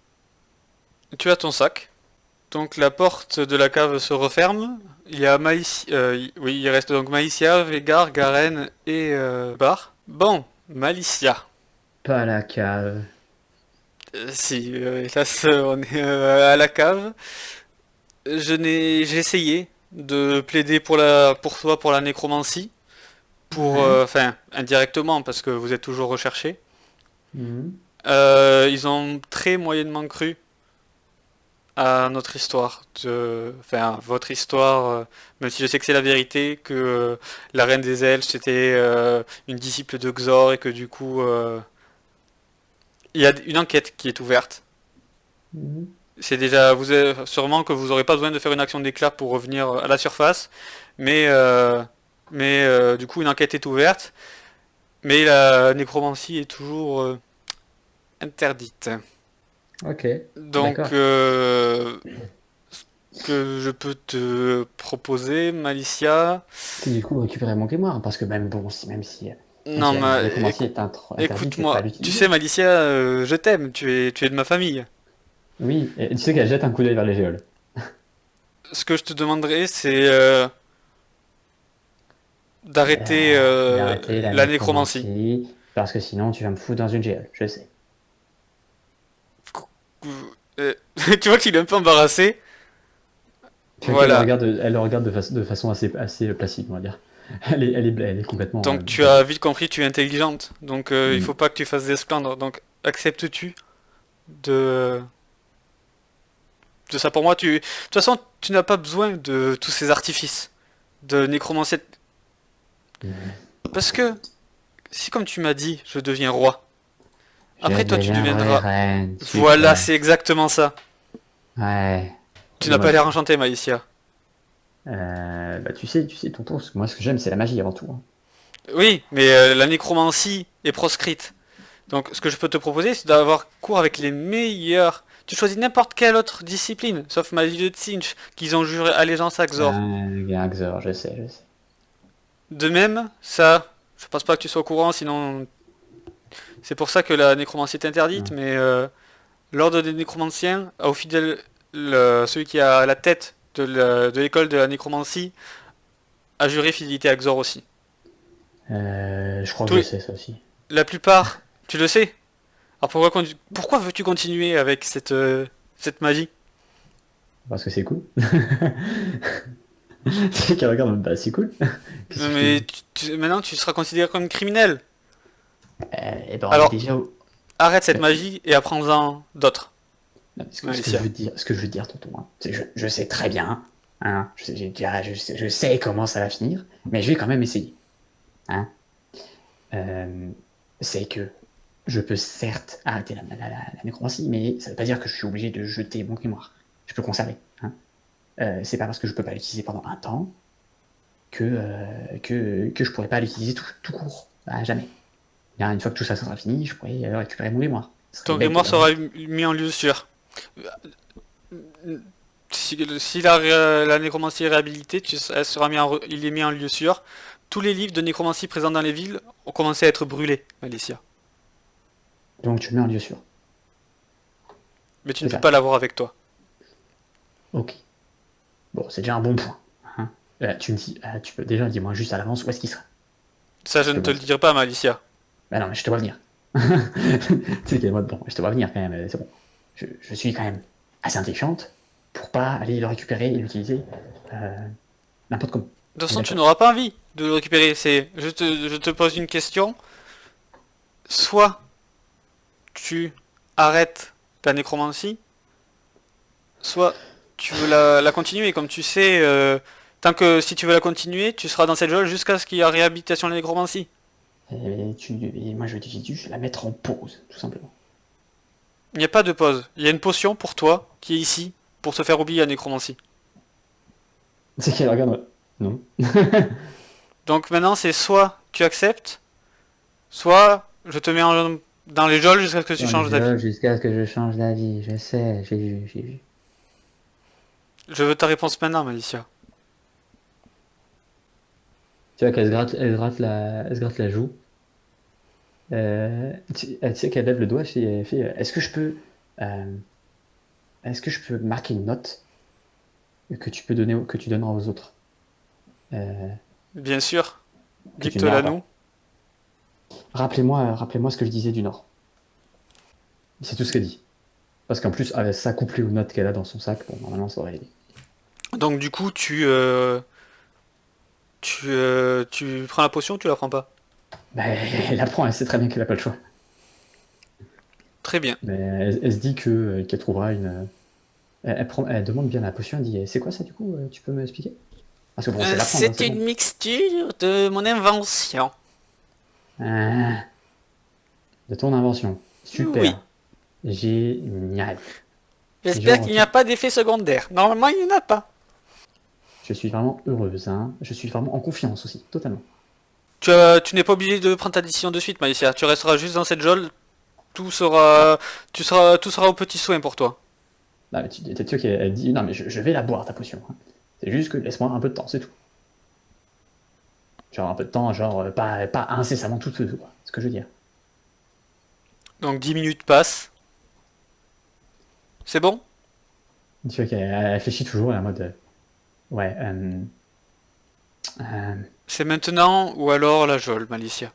Speaker 3: Tu as ton sac. Donc la porte de la cave se referme. Il y a Malicia, oui, il reste donc Malicia, Végar, Garen et Bar. Bon, Malicia.
Speaker 2: Pas la cave.
Speaker 3: Si, hélas, on est à la cave. J'ai essayé de plaider pour toi pour la nécromancie,
Speaker 2: Ouais.
Speaker 3: enfin indirectement parce que vous êtes toujours recherché.
Speaker 2: Mhm.
Speaker 3: Ils ont très moyennement cru à notre histoire, enfin votre histoire, même si je sais que c'est la vérité, que la reine des elfes c'était une disciple de Xor et que du coup il y a une enquête qui est ouverte.
Speaker 2: Mhm.
Speaker 3: C'est déjà, sûrement que vous n'aurez pas besoin de faire une action d'éclat pour revenir à la surface, mais, du coup une enquête est ouverte, mais la nécromancie est toujours interdite.
Speaker 2: Ok.
Speaker 3: Donc,
Speaker 2: D'accord.
Speaker 3: ce que je peux te proposer, Malicia,
Speaker 2: C'est du coup récupérer mon grimoire, parce que même bon, même
Speaker 3: non,
Speaker 2: si la nécromancie est interdite, je vais pas
Speaker 3: écoute-moi, tu
Speaker 2: l'utiliser.
Speaker 3: sais, Malicia, je t'aime, tu es de ma famille.
Speaker 2: Oui, et tu sais qu'elle jette un coup d'œil vers les géoles.
Speaker 3: Ce que je te demanderais, c'est d'arrêter
Speaker 2: D'arrêter la
Speaker 3: la nécromancie.
Speaker 2: nécromancie, parce que sinon tu vas me foutre dans une géole, je sais.
Speaker 3: Euh, tu vois qu'il est un peu embarrassé.
Speaker 2: Tu vois qu'elle
Speaker 3: Voilà.
Speaker 2: elle le regarde de façon assez placide, on va dire. Elle est complètement
Speaker 3: Donc tu
Speaker 2: posée.
Speaker 3: as vite compris, tu es intelligente. Donc il faut
Speaker 2: Mm.
Speaker 3: pas que tu fasses d'esclandre. Donc acceptes-tu de ça pour moi De toute façon, tu n'as pas besoin de tous ces artifices de nécromancie. Parce que si comme tu m'as dit, je deviens roi.
Speaker 2: Je
Speaker 3: Après toi tu
Speaker 2: deviendrai
Speaker 3: deviendras.
Speaker 2: reine,
Speaker 3: Voilà,
Speaker 2: super.
Speaker 3: c'est exactement ça.
Speaker 2: Ouais.
Speaker 3: Tu
Speaker 2: Et
Speaker 3: n'as
Speaker 2: moi,
Speaker 3: pas l'air enchanté, Malicia.
Speaker 2: bah, tu sais, tonton, moi ce que j'aime, c'est la magie avant tout. Hein.
Speaker 3: Oui, mais la nécromancie est proscrite. Donc ce que je peux te proposer, c'est d'avoir cours avec les meilleurs. Tu choisis n'importe quelle autre discipline, sauf magie de Tsinch, qu'ils ont juré allégeance à Xor.
Speaker 2: Gaxor, je sais, je sais.
Speaker 3: De même, ça, je pense pas que tu sois au courant, sinon c'est pour ça que la nécromancie est interdite,
Speaker 2: Ouais.
Speaker 3: mais l'ordre des nécromanciens a au fidèle celui qui a la tête de l'école de la nécromancie a juré fidélité à Xor aussi.
Speaker 2: Je crois que
Speaker 3: Tous
Speaker 2: je
Speaker 3: les-
Speaker 2: sais ça aussi.
Speaker 3: la plupart, tu le sais. Alors pourquoi veux-tu continuer avec cette magie?
Speaker 2: Parce que c'est cool. C'est qu'elle regarde, bah c'est cool. Qu'est-ce que je te
Speaker 3: Mais
Speaker 2: dis?
Speaker 3: maintenant tu seras considéré comme criminel.
Speaker 2: Eh ben, on est
Speaker 3: Alors
Speaker 2: déjà
Speaker 3: arrête cette
Speaker 2: bah,
Speaker 3: magie et apprends-en d'autres,
Speaker 2: non, ce que je
Speaker 3: Alicia.
Speaker 2: veux dire, tonton, hein, c'est que je sais très bien, hein, je sais comment ça va finir, mais je vais quand même essayer. Hein. Euh, c'est que je peux certes arrêter la nécromancie, mais ça veut pas dire que je suis obligé de jeter mon grimoire. Je peux le conserver. Hein. C'est pas parce que je peux pas l'utiliser pendant un temps que je pourrais pas l'utiliser tout court. Ah, jamais. Bien, une fois que tout ça sera fini, je pourrais récupérer mon grimoire. Ce serait
Speaker 3: Ton
Speaker 2: bête de
Speaker 3: grimoire
Speaker 2: le
Speaker 3: sera
Speaker 2: rejeter.
Speaker 3: mis en lieu sûr. Si la nécromancie est réhabilitée, il est mis en lieu sûr. Tous les livres de nécromancie présents dans les villes ont commencé à être brûlés, Alicia.
Speaker 2: Donc tu le mets en lieu sûr.
Speaker 3: Mais tu
Speaker 2: C'est
Speaker 3: ne peux
Speaker 2: ça.
Speaker 3: pas l'avoir avec toi.
Speaker 2: Ok. Bon, c'est déjà un bon point. Hein. Tu me dis, tu peux déjà dis-moi juste à l'avance où est-ce qu'il sera.
Speaker 3: Ça, je
Speaker 2: Parce
Speaker 3: ne
Speaker 2: que
Speaker 3: te
Speaker 2: moi,
Speaker 3: le dirai pas, Alicia.
Speaker 2: bah non, mais je te vois venir. Tu sais qu'elle est mode, bon, je te vois venir quand même, c'est bon. Je suis quand même assez intelligente pour pas aller le récupérer et l'utiliser n'importe comment.
Speaker 3: De toute
Speaker 2: On est
Speaker 3: façon, tu
Speaker 2: d'accord.
Speaker 3: n'auras pas envie de le récupérer. Je te pose une question. Soit tu arrêtes ta nécromancie, soit tu veux la continuer. Comme tu sais, si tu veux la continuer, tu seras dans cette jauge jusqu'à ce qu'il y ait réhabilitation de la nécromancie.
Speaker 2: Et moi, je dis, je vais la mettre en pause, tout simplement.
Speaker 3: Il n'y a pas de pause. Il y a une potion pour toi qui est ici pour te faire oublier la nécromancie.
Speaker 2: C'est qu'elle regarde. Non.
Speaker 3: Donc maintenant, c'est soit tu acceptes, soit je te mets dans les geôles jusqu'à ce que tu changes d'avis.
Speaker 2: Jusqu'à ce que je change d'avis, je sais, j'ai vu.
Speaker 3: Je veux ta réponse maintenant, Malicia.
Speaker 2: Tu vois qu'elle elle se gratte la joue. Tu sais qu'elle lève le doigt, elle fait, est-ce que je peux marquer une note que tu donneras aux autres?
Speaker 3: Bien sûr.
Speaker 2: Que tu
Speaker 3: Dicte-la
Speaker 2: n'iras
Speaker 3: nous.
Speaker 2: Rappelez-moi ce que je disais du Nord. C'est tout ce qu'elle dit. Parce qu'en plus, avec ça couplé aux notes qu'elle a dans son sac, bon, normalement, ça aurait aidé.
Speaker 3: Donc du coup, tu prends la potion ou tu la prends pas?
Speaker 2: Bah, elle apprend, elle sait très bien qu'elle n'a pas le choix.
Speaker 3: Très bien.
Speaker 2: Mais elle se dit qu'elle trouvera une. Elle demande bien la potion, elle dit c'est quoi ça du coup? Tu peux m'expliquer? Parce que bon, c'est l'apprendre, hein,
Speaker 3: C'est une
Speaker 2: bon.
Speaker 3: mixture de mon invention.
Speaker 2: Ah, de ton invention. Super.
Speaker 3: Oui.
Speaker 2: Génial.
Speaker 3: J'espère
Speaker 2: Genre,
Speaker 3: qu'il n'y a pas d'effet secondaire. Normalement, il n'y en a pas.
Speaker 2: Je suis vraiment heureuse, hein. Je suis vraiment en confiance aussi, totalement.
Speaker 3: Tu n'es pas obligé de prendre ta décision de suite, Malicia. Tu resteras juste dans cette geôle. Tout sera au petit soin pour toi.
Speaker 2: Bah, t'es sûr qu'elle dit non, mais je vais la boire ta potion, hein. C'est juste que laisse-moi un peu de temps, c'est tout. Genre un peu de temps, genre pas incessamment tout ce quoi. C'est ce que je veux dire.
Speaker 3: Donc 10 minutes passent. C'est bon?
Speaker 2: Tu vois qu'elle réfléchit toujours, elle est en mode ouais,
Speaker 3: C'est maintenant ou alors la geôle, Malicia.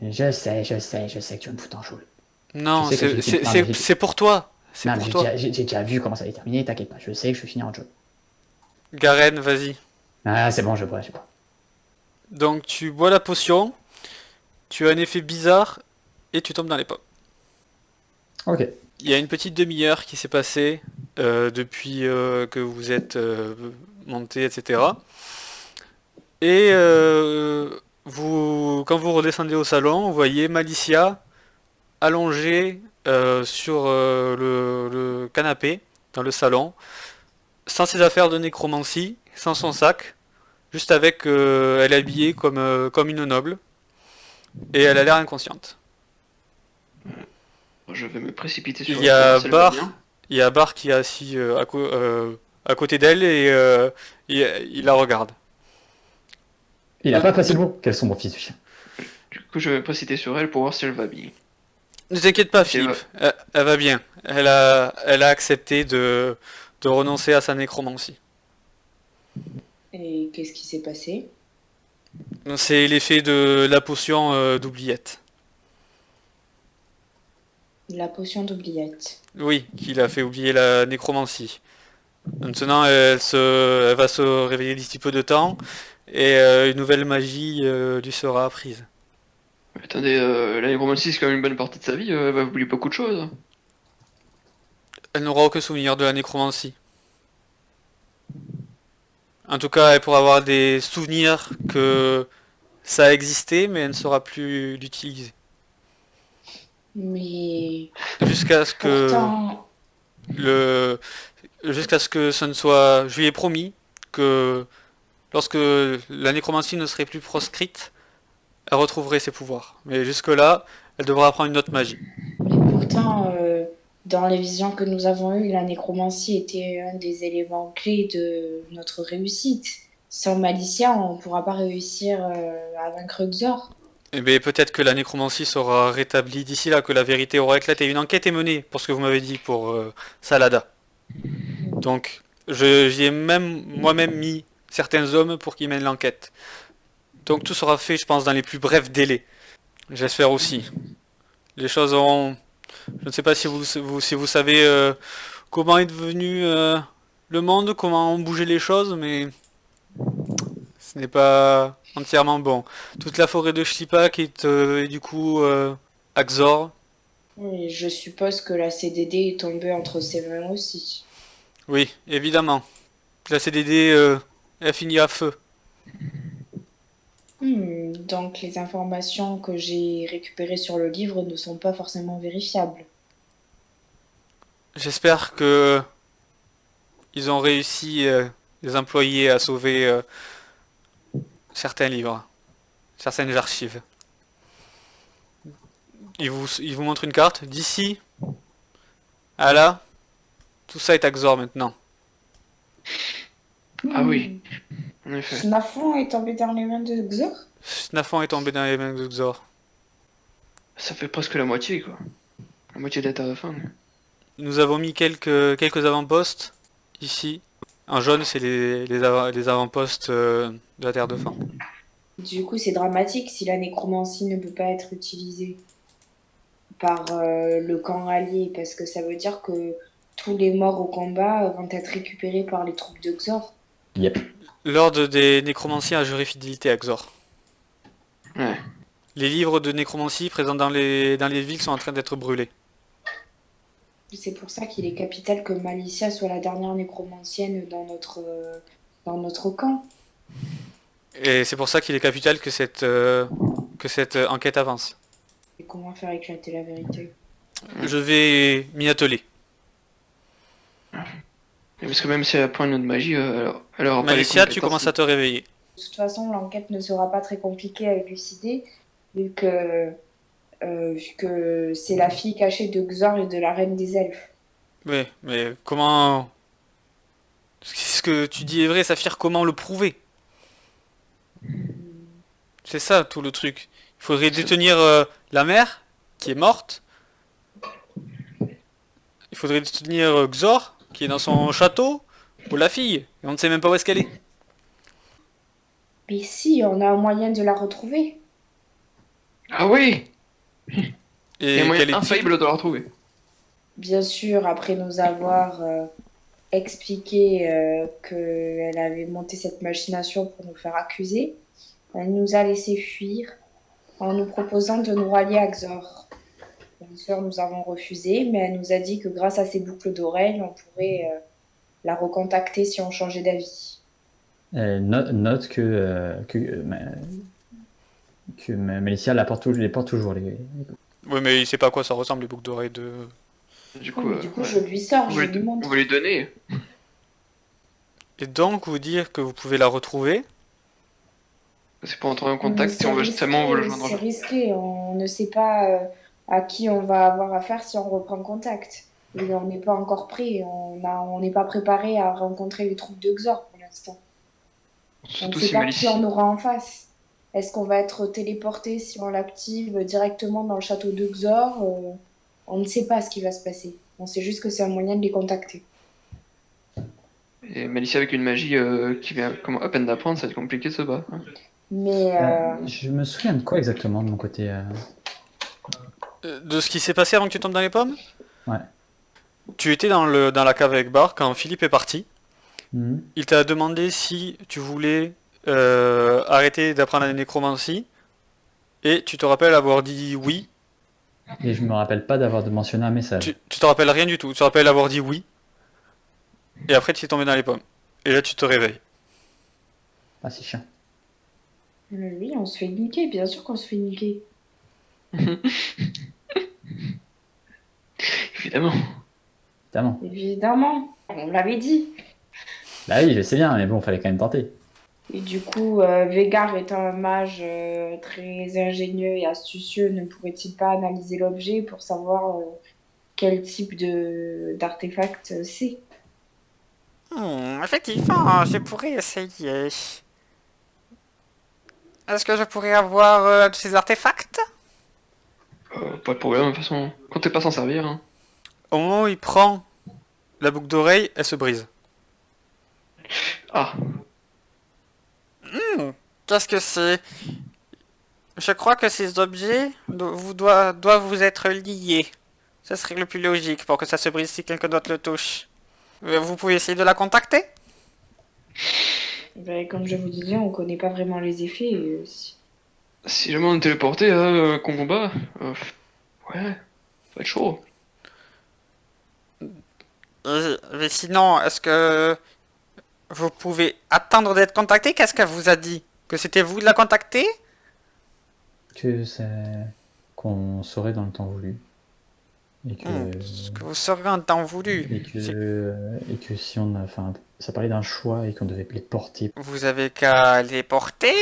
Speaker 2: je sais que tu vas me foutre en chaud.
Speaker 3: Non,
Speaker 2: Je sais que
Speaker 3: c'est pour toi. C'est
Speaker 2: Non,
Speaker 3: pour
Speaker 2: mais
Speaker 3: toi.
Speaker 2: j'ai déjà vu comment ça allait terminer, t'inquiète pas, je sais que je vais finir en job.
Speaker 3: Garen, vas-y.
Speaker 2: Ah, c'est bon, je bois.
Speaker 3: Donc tu bois la potion. Tu as un effet bizarre et tu tombes dans les pommes.
Speaker 2: Ok.
Speaker 3: Il y a une petite demi-heure qui s'est passée depuis que vous êtes monté, etc. Et quand vous redescendez au salon, vous voyez Malicia allongée sur le canapé dans le salon, sans ses affaires de nécromancie, sans son sac, juste avec elle est habillée comme une noble, et elle a l'air inconsciente.
Speaker 4: Je vais me précipiter sur
Speaker 3: Il y a
Speaker 4: elle, si elle va
Speaker 3: Bar,
Speaker 4: bien.
Speaker 3: il y a Bar qui est assis à côté d'elle et il la regarde.
Speaker 2: Il a pas passé le mot. Quel sombre fils de chien.
Speaker 4: Du coup, je vais me précipiter sur elle pour voir si elle va bien.
Speaker 3: Ne t'inquiète pas,
Speaker 4: Si elle
Speaker 3: Philippe, elle va bien. Elle a accepté de renoncer à sa nécromancie.
Speaker 6: Et qu'est-ce qui s'est passé?
Speaker 3: C'est l'effet de la potion d'oubliette.
Speaker 6: La potion d'oubliette.
Speaker 3: Oui, qui l'a fait oublier la nécromancie. Maintenant, elle va se réveiller d'ici peu de temps et une nouvelle magie lui sera apprise.
Speaker 4: Attendez, la nécromancie, c'est quand même une bonne partie de sa vie, elle va oublier beaucoup de choses.
Speaker 3: Elle n'aura aucun souvenir de la nécromancie. En tout cas, elle pourra avoir des souvenirs que ça a existé, mais elle ne saura plus l'utiliser.
Speaker 6: Mais
Speaker 3: Jusqu'à ce que
Speaker 6: pourtant,
Speaker 3: jusqu'à ce que ce ne soit... Je lui ai promis que lorsque la nécromancie ne serait plus proscrite, elle retrouverait ses pouvoirs. Mais jusque-là, elle devra apprendre une autre magie.
Speaker 6: dans les visions que nous avons eues, la nécromancie était un des éléments clés de notre réussite. Sans Malicia, on ne pourra pas réussir à vaincre Xor.
Speaker 3: Eh bien, peut-être que la nécromancie sera rétablie d'ici là, que la vérité aura éclaté. Une enquête est menée, pour ce que vous m'avez dit, pour Salada. Donc, j'y ai même moi-même mis certains hommes pour qu'ils mènent l'enquête. Donc tout sera fait, je pense, dans les plus brefs délais. J'espère aussi. Les choses auront... Je ne sais pas si vous savez comment est devenu le monde, comment ont bougé les choses, mais ce n'est pas entièrement bon. Toute la forêt de Shlipak est du coup à Xor.
Speaker 6: Et je suppose que la CDD est tombée entre ses mains aussi.
Speaker 3: Oui, évidemment. La CDD, elle finit à feu.
Speaker 6: Donc les informations que j'ai récupérées sur le livre ne sont pas forcément vérifiables.
Speaker 3: J'espère que ils ont réussi, les employés, à sauver certains livres, certaines archives. Ils vous montrent une carte. D'ici à là, tout ça est à Xor maintenant.
Speaker 4: Ah oui, en effet.
Speaker 6: Snafon est tombé dans les mains de Xor?
Speaker 3: Snafon est tombé dans les mains de Xor.
Speaker 4: Ça fait presque la moitié, quoi. La moitié de la Terre de Fang.
Speaker 3: Nous avons mis quelques avant-postes ici. En jaune, c'est les avant-postes de la Terre de Fan.
Speaker 6: Du coup, c'est dramatique si la nécromancie ne peut pas être utilisée par le camp allié, parce que ça veut dire que tous les morts au combat vont être récupérés par les troupes de Xor.
Speaker 2: Yep.
Speaker 3: L'ordre des nécromanciens a juré fidélité à Xor.
Speaker 4: Ouais.
Speaker 3: Les livres de nécromancie présents dans les villes sont en train d'être brûlés.
Speaker 6: C'est pour ça qu'il est capital que Malicia soit la dernière nécromancienne dans notre camp.
Speaker 3: Et c'est pour ça qu'il est capital que cette enquête avance.
Speaker 6: Et comment faire éclater la vérité?
Speaker 3: Je vais m'y atteler.
Speaker 4: Parce que même si elle apprend une autre magie, elle aura pas les
Speaker 3: Malicia, tu
Speaker 4: compétences.
Speaker 3: commences à te réveiller.
Speaker 6: De toute façon, l'enquête ne sera pas très compliquée à élucider, vu que c'est la fille cachée de Xor et de la reine des elfes.
Speaker 3: Oui, mais comment... Ce que tu dis est vrai, Saphir, comment le prouver? C'est ça tout le truc. Il faudrait détenir la mère, qui est morte. Il faudrait détenir Xor, qui est dans son château, ou la fille, et on ne sait même pas où est-ce qu'elle est.
Speaker 6: Mais si, on a un moyen de la retrouver.
Speaker 4: Ah oui!
Speaker 3: Et
Speaker 4: Il y a un moyen
Speaker 3: quel est-il?
Speaker 4: infaillible de la retrouver.
Speaker 6: Bien sûr, après nous avoir expliqué qu'elle avait monté cette machination pour nous faire accuser, elle nous a laissé fuir en nous proposant de nous rallier à Xor. Bien sûr, nous avons refusé, mais elle nous a dit que grâce à ses boucles d'oreilles, on pourrait la recontacter si on changeait d'avis.
Speaker 2: Note que Malicia les porte toujours.
Speaker 3: Oui, mais il sait pas à quoi ça ressemble, les boucles d'oreilles de...
Speaker 4: Du
Speaker 6: Oh,
Speaker 4: coup,
Speaker 6: mais du coup,
Speaker 4: ouais.
Speaker 6: je lui sors,
Speaker 4: on,
Speaker 6: je
Speaker 4: va
Speaker 6: lui
Speaker 4: lui,
Speaker 6: montre.
Speaker 4: on va lui donner.
Speaker 3: Et donc, vous dire que vous pouvez la retrouver.
Speaker 4: C'est pour entrer en
Speaker 6: Mais
Speaker 4: contact si on veut justement on veut le joindre.
Speaker 6: c'est risqué, on ne sait pas à qui on va avoir affaire si on reprend contact. Et on n'est pas encore prêt, on n'est pas préparé à rencontrer les troupes de Xor pour l'instant. On ne
Speaker 4: Surtout
Speaker 6: sait
Speaker 4: si
Speaker 6: pas qui
Speaker 4: Malicia.
Speaker 6: on aura en face. Est-ce qu'on va être téléporté si on l'active directement dans le château de Xor? On ne sait pas ce qui va se passer. On sait juste que c'est un moyen de les contacter.
Speaker 4: Et Malicia avec une magie qui vient comme à peine d'apprendre, ça va être compliqué de se battre. Hein.
Speaker 6: Mais
Speaker 2: Je me souviens de quoi exactement de mon côté
Speaker 3: De ce qui s'est passé avant que tu tombes dans les pommes?
Speaker 2: Ouais.
Speaker 3: Tu étais dans la cave avec Bar quand Philippe est parti.
Speaker 2: Mhm.
Speaker 3: Il t'a demandé si tu voulais arrêter d'apprendre la nécromancie. Et tu te rappelles avoir dit oui.
Speaker 2: Et je me rappelle pas d'avoir mentionné un message.
Speaker 3: Tu te rappelles rien du tout. Tu te rappelles avoir dit oui. Et après tu es tombé dans les pommes. Et là tu te réveilles.
Speaker 2: Ah, c'est chiant.
Speaker 6: oui, on se fait niquer, bien sûr qu'on se fait niquer.
Speaker 4: Évidemment.
Speaker 2: Évidemment.
Speaker 6: Évidemment, on l'avait dit.
Speaker 2: Bah oui, je sais bien, mais bon, fallait quand même tenter.
Speaker 6: Et du coup, Végar étant un mage très ingénieux et astucieux, ne pourrait-il pas analyser l'objet pour savoir quel type d'artefact c'est?
Speaker 7: Effectivement, je pourrais essayer. Est-ce que je pourrais avoir de ces artefacts?
Speaker 4: Pas de problème, de toute façon. Quand t'es pas s'en servir. Hein.
Speaker 3: Au moment où il prend la boucle d'oreille, elle se brise.
Speaker 4: Ah,
Speaker 7: Qu'est-ce que c'est? Je crois que ces objets doivent vous être liés. Ce serait le plus logique pour que ça se brise si quelqu'un d'autre le touche. Vous pouvez essayer de la contacter?
Speaker 6: Ben, comme je vous disais, on connaît pas vraiment les effets.
Speaker 4: si jamais on est téléporté qu'on combat, ouais. va être chaud.
Speaker 7: Mais sinon, est-ce que vous pouvez attendre d'être contacté? Qu'est-ce qu'elle vous a dit? Que c'était vous de la contacter?
Speaker 2: Que c'est qu'on saurait dans le temps voulu. Et que,
Speaker 7: Ce que vous saurez en temps voulu.
Speaker 2: et que si on a. Enfin, ça parlait d'un choix et qu'on devait les porter.
Speaker 7: Vous avez qu'à les porter.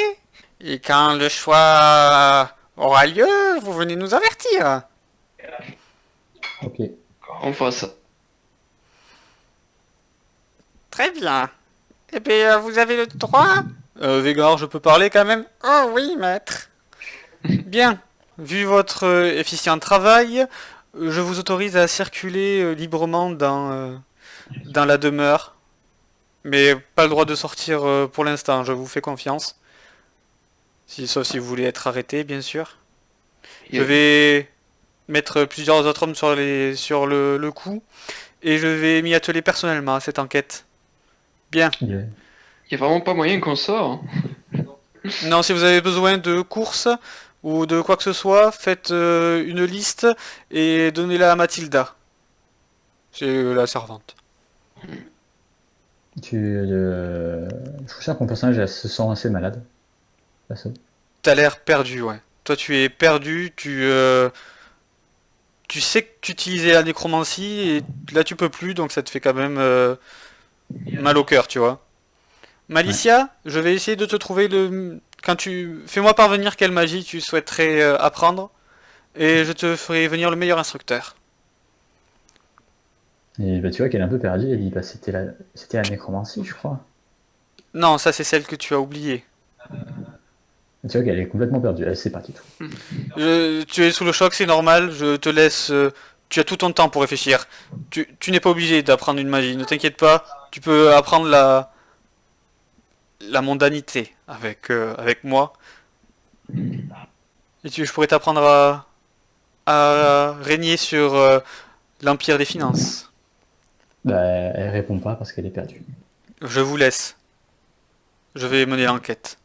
Speaker 7: Et quand le choix aura lieu, vous venez nous avertir.
Speaker 2: Ok.
Speaker 4: On fera ça.
Speaker 7: Très bien. Eh bien, vous avez le droit.
Speaker 3: Végard, je peux parler quand même?
Speaker 7: Oh oui, maître.
Speaker 3: Bien. Vu votre efficient travail, je vous autorise à circuler librement dans la demeure. Mais pas le droit de sortir pour l'instant, je vous fais confiance. Sauf si vous voulez être arrêté, bien sûr. Je vais mettre plusieurs autres hommes sur le coup. Et je vais m'y atteler personnellement à cette enquête. Bien.
Speaker 2: Il
Speaker 4: Y a vraiment pas moyen qu'on sort.
Speaker 3: Non, si vous avez besoin de courses ou de quoi que ce soit, faites une liste et donnez-la à Mathilda. C'est la servante.
Speaker 2: Je trouve ça que mon personnage se sent assez malade. Perso.
Speaker 3: T'as l'air perdu, ouais. Toi, tu es perdu, tu sais que tu utilisais la nécromancie et là tu peux plus, donc ça te fait quand même mal au cœur, tu vois. Malicia, je vais essayer de te trouver fais-moi parvenir quelle magie tu souhaiterais apprendre et je te ferai venir le meilleur instructeur.
Speaker 2: Et bah, tu vois qu'elle est un peu perdue. Elle dit bah, c'était la nécromancie, je crois.
Speaker 3: Non, ça c'est celle que tu as oubliée.
Speaker 2: Tu vois qu'elle est complètement perdue. Elle sait pas du tout.
Speaker 3: Tu es sous le choc, c'est normal, je te laisse... tu as tout ton temps pour réfléchir. Tu n'es pas obligé d'apprendre une magie, ne t'inquiète pas. Tu peux apprendre la mondanité avec moi. Et je pourrais t'apprendre à régner sur l'empire des finances.
Speaker 2: Bah, elle répond pas parce qu'elle est perdue.
Speaker 3: Je vous laisse. Je vais mener l'enquête.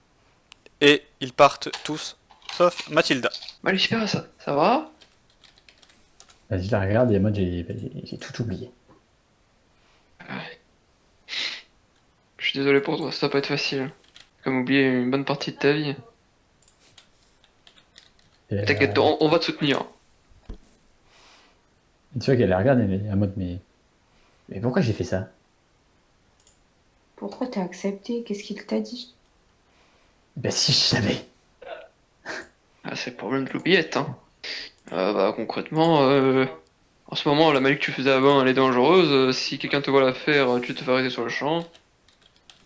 Speaker 3: Et ils partent tous, sauf Mathilda.
Speaker 4: Malicia, ça va?
Speaker 2: Vas-y, je la regarde et en mode j'ai tout oublié.
Speaker 4: Je suis désolé pour toi, ça va pas être facile. Comme oublier une bonne partie de ta vie.
Speaker 2: Et,
Speaker 4: T'inquiète, on va te soutenir.
Speaker 2: tu vois qu'elle la regarde et elle est en mode mais pourquoi j'ai fait ça?
Speaker 6: Pourquoi t'as accepté? Qu'est-ce qu'il t'a dit?
Speaker 2: Bah si je savais.
Speaker 4: Ah, c'est le problème de l'oubliette, hein. Bah concrètement, en ce moment, la magie que tu faisais avant, elle est dangereuse. Si quelqu'un te voit la faire, tu te fais arrêter sur le champ.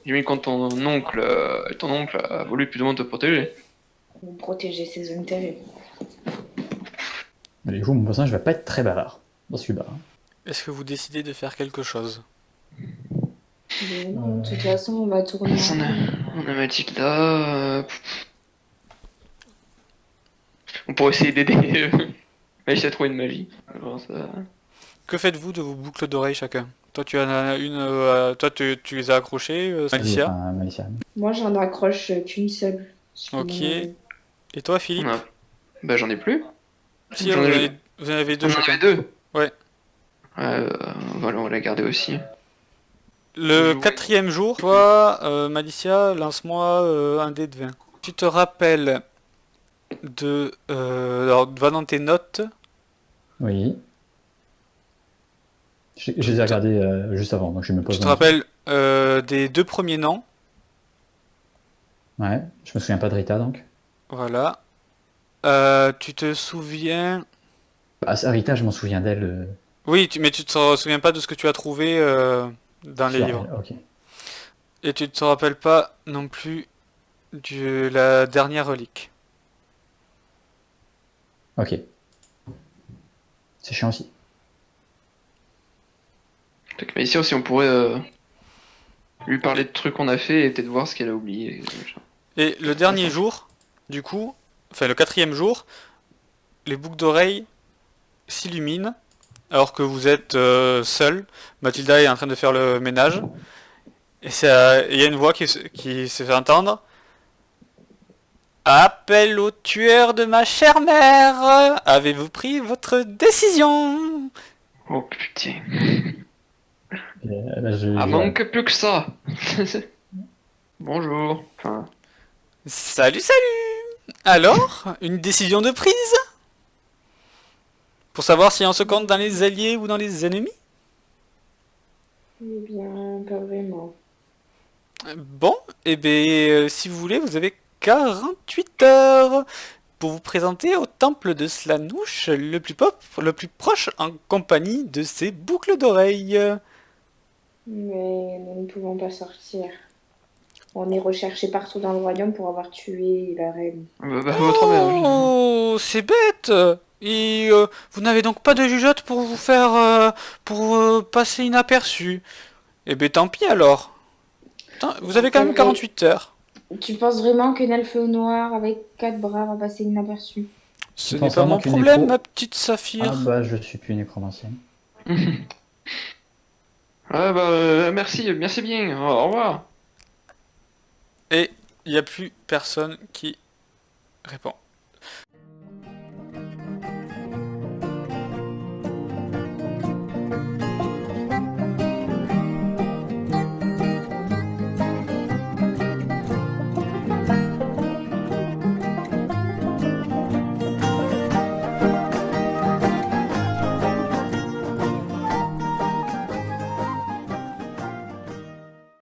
Speaker 4: Limite quand ton oncle a voulu plus ou moins te protéger.
Speaker 6: Pour protéger ses intérêts.
Speaker 2: Mais du coup mon personnage va pas être très bavard dans ce bar.
Speaker 3: Est-ce que vous décidez de faire quelque chose?
Speaker 6: Mais non, de toute façon, on va tourner.
Speaker 4: On a Mathilda. On pourrait essayer d'aider Malicia à trouver une magie. Alors, ça...
Speaker 3: Que faites-vous de vos boucles d'oreilles chacun? Toi tu en as une, toi tu les as accrochées, Malicia.
Speaker 2: Enfin, Malicia.
Speaker 6: Moi, j'en accroche qu'une seule.
Speaker 3: Ok.
Speaker 6: Sinon,
Speaker 3: Et toi Philippe?
Speaker 4: Bah j'en ai plus.
Speaker 3: Si,
Speaker 4: J'en ai-
Speaker 3: vous en avez deux
Speaker 4: J'en
Speaker 3: chacun.
Speaker 4: avais deux.
Speaker 3: Ouais.
Speaker 4: Voilà, on va la garder aussi.
Speaker 3: Le
Speaker 4: Jouer.
Speaker 3: 4e jour, toi, Malicia, lance-moi un dé de 20. Tu te rappelles alors, va dans tes notes.
Speaker 2: Oui. Je les ai regardés juste avant, donc je me pose.
Speaker 3: Tu te rappelles des deux premiers noms.
Speaker 2: Ouais, je me souviens pas de Rita donc.
Speaker 3: Voilà. Tu te souviens...
Speaker 2: Ah, ça, Rita, je m'en souviens d'elle.
Speaker 3: Oui, mais tu te souviens pas de ce que tu as trouvé dans les
Speaker 2: sur
Speaker 3: livres.
Speaker 2: elle, ok.
Speaker 3: Et tu te rappelles pas non plus de la dernière relique.
Speaker 2: Ok. C'est chiant aussi.
Speaker 4: Donc Malicia aussi, on pourrait lui parler de trucs qu'on a fait et peut-être voir ce qu'elle a oublié.
Speaker 3: Et le dernier jour, du coup, enfin le 4e jour, les boucles d'oreilles s'illuminent alors que vous êtes seul. Mathilda est en train de faire le ménage. Et il y a une voix qui se fait entendre. Appel au tueur de ma chère mère. Avez-vous pris votre décision?
Speaker 4: Oh putain.
Speaker 2: Et, là,
Speaker 4: Ah, manque plus que ça. Bonjour. Enfin,
Speaker 3: Salut, salut. Alors, une décision de prise? Pour savoir si on se compte dans les alliés ou dans les ennemis?
Speaker 6: Eh bien, pas vraiment.
Speaker 3: Bon, eh bien, si vous voulez, vous avez 48 heures pour vous présenter au temple de Slanouche, le plus proche, en compagnie de ses boucles d'oreilles.
Speaker 6: Mais nous ne pouvons pas sortir. On est recherché partout dans le royaume pour avoir tué la reine.
Speaker 4: votre mère.
Speaker 3: Oh, c'est bête. Et vous n'avez donc pas de jugeote pour vous faire, passer inaperçu. Eh ben tant pis alors. Putain, vous avez quand même 48 heures.
Speaker 6: Tu penses vraiment qu'une elfe noire avec 4 bras va passer inaperçue?
Speaker 3: Ce
Speaker 2: Je
Speaker 3: n'est
Speaker 2: pense
Speaker 3: pas
Speaker 2: vraiment
Speaker 3: mon
Speaker 2: qu'une
Speaker 3: problème,
Speaker 2: écho-
Speaker 3: ma petite Saphir.
Speaker 2: Ah bah je suis plus nécromancien.
Speaker 4: Ah bah merci, merci bien. Au revoir.
Speaker 3: Et il n'y a plus personne qui répond.